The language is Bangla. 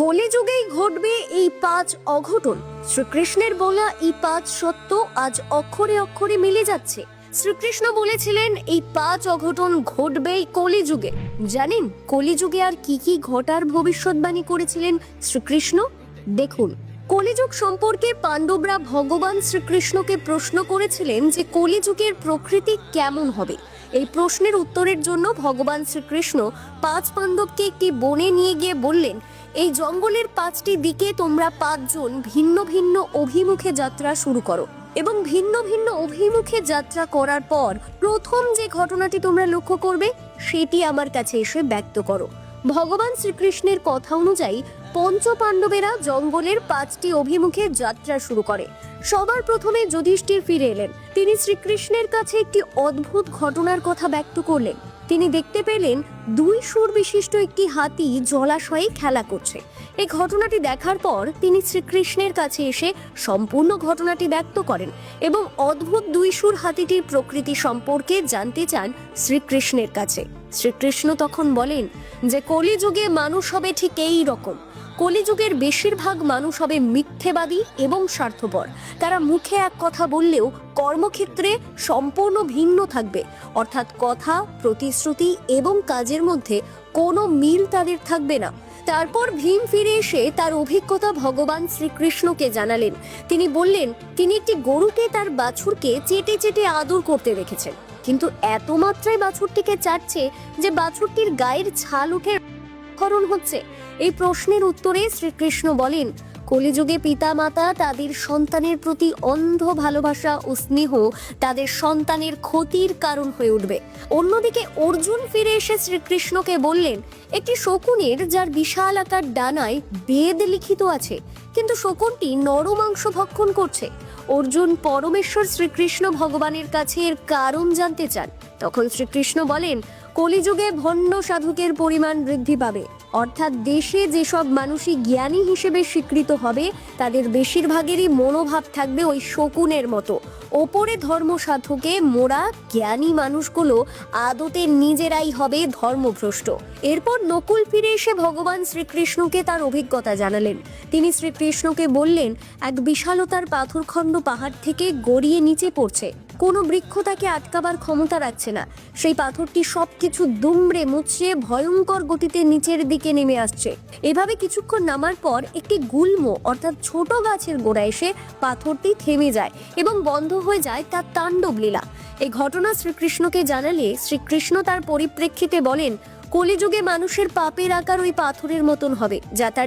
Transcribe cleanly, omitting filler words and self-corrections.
কলিযুগেই ঘটবে এই 5 অঘটন। শ্রীকৃষ্ণের বলা এই 5 সত্য আজ অক্ষরে অক্ষরে মিলে যাচ্ছে। শ্রীকৃষ্ণ বলেছিলেন এই 5 অঘটন ঘটবেই কলিযুগে। জানেন কলিযুগে আর কি কি ঘটার ভবিষ্যৎবাণী করেছিলেন শ্রীকৃষ্ণ? দেখুন, কলিযুগ সম্পর্কে পাণ্ডবরা ভগবান শ্রীকৃষ্ণকে প্রশ্ন করেছিলেন যে কলিযুগের প্রকৃতি কেমন হবে। এই প্রশ্নের উত্তরের জন্য ভগবান শ্রীকৃষ্ণ 5 পাণ্ডবকে একটি বনে নিয়ে গিয়ে বললেন, এই জঙ্গলের 5টি দিকে তোমরা 5 জন ভিন্ন ভিন্ন অভিমুখে যাত্রা শুরু করো এবং ভিন্ন ভিন্ন অভিমুখে যাত্রা করার পর প্রথম যে ঘটনাটি তোমরা লক্ষ্য করবে সেটি আমার কাছে এসে ব্যক্ত করো। ভগবান শ্রীকৃষ্ণের কথা অনুযায়ী পঞ্চ পাণ্ডবেরা জঙ্গলের 5টি অভিমুখে যাত্রা শুরু করে। সবার প্রথমে যুধিষ্ঠির ফিরে এলেন। তিনি শ্রীকৃষ্ণের কাছে একটি অদ্ভুত ঘটনার কথা ব্যক্ত করলেন। তিনি দেখতে পেলেন 2 সুর বিশিষ্ট একটি হাতি জলাশয়ে খেলা করছে। এই ঘটনাটি দেখার পর তিনি শ্রীকৃষ্ণের কাছে এসে সম্পূর্ণ ঘটনাটি ব্যক্ত করেন এবং অদ্ভুত 2 সুর হাতিটির প্রকৃতি সম্পর্কে জানতে চান শ্রীকৃষ্ণের কাছে। শ্রীকৃষ্ণ তখন বলেন যে কলিযুগে মানুষ হবে ঠিক এই রকম। কলিযুগের বেশিরভাগ মানুষ হবে মিথ্যেবাদী এবং স্বার্থপর। তারা মুখে এক কথা বললেও কর্মক্ষেত্রে সম্পূর্ণ ভিন্ন থাকবে, অর্থাৎ কথা, প্রতিশ্রুতি এবং কাজের মধ্যে কোনো মিল তাদের থাকবে না। তারপর ভীম ফিরে এসে তার অভিজ্ঞতা ভগবান শ্রীকৃষ্ণকে জানালেন। তিনি বললেন তিনি একটি গরুকে তার বাছুরকে চেটে চেটে আদর করতে দেখেছেন, কিন্তু এত মাত্রায় বাছুরটিকে চাটছে যে বাছুরটির গায়ের ছাল উঠে ক্ষরণ হচ্ছে। এই প্রশ্নের উত্তরে শ্রীকৃষ্ণ বলেন, কলিযুগে পিতামাতা তাদের সন্তানের প্রতি অন্ধ ভালোবাসা ও স্নেহ তাদের সন্তানের ক্ষতির কারণ হয়ে উঠবে। অন্যদিকে অর্জুন ফিরে এসে শ্রীকৃষ্ণকে বললেন, একটি শকুনের যার বিশাল আকার ডানায় বেদ লিখিত আছে, কিন্তু শকুনটি নরমাংস ভক্ষণ করছে। অর্জুন পরমেশ্বর শ্রীকৃষ্ণ ভগবানের কাছে এর কারণ জানতে চান। তখন শ্রীকৃষ্ণ বলেন, কলিযুগে ভণ্ড সাধকের পরিমাণ বৃদ্ধি পাবে, অর্থাৎ দেশে যেসব মানুষই জ্ঞানী হিসেবে স্বীকৃত হবে তাদের বেশিরভাগেরই মনোভাব থাকবে ওই শকুনের মতো। ওপরে ধর্ম সাধকে মোরা জ্ঞানী মানুষগুলো আদতে নিজেরাই হবে ধর্মভ্রষ্ট। এরপর নকুল ফিরে এসে ভগবান শ্রীকৃষ্ণকে তার অভিজ্ঞতা জানালেন। তিনি শ্রীকৃষ্ণকে বললেন, এক বিশালতার পাথরখণ্ড পাহাড় থেকে গড়িয়ে নিচে পড়ছে। কোনো বৃক্ষ তাকে আটকাবার ক্ষমতা রাখছে না। সেই পাথরটি সবকিছু দুমড়ে মুচড়ে ভয়ঙ্কর গতিতে নিচের দিকে নেমে আসছে। এভাবে কিছুক্ষণ নামার পর একটি গুল্ম অর্থাৎ ছোট গাছের গোড়া এসে পাথরটি থেমে যায় এবং বন্ধ হয়ে যায় তার তাণ্ডব লীলা। এই ঘটনা শ্রীকৃষ্ণকে জানালে শ্রীকৃষ্ণ তার পরিপ্রেক্ষিতে বলেন, কলিযুগে মানুষের পাপের আকার ওই পাথরের মতন হবে, যা তার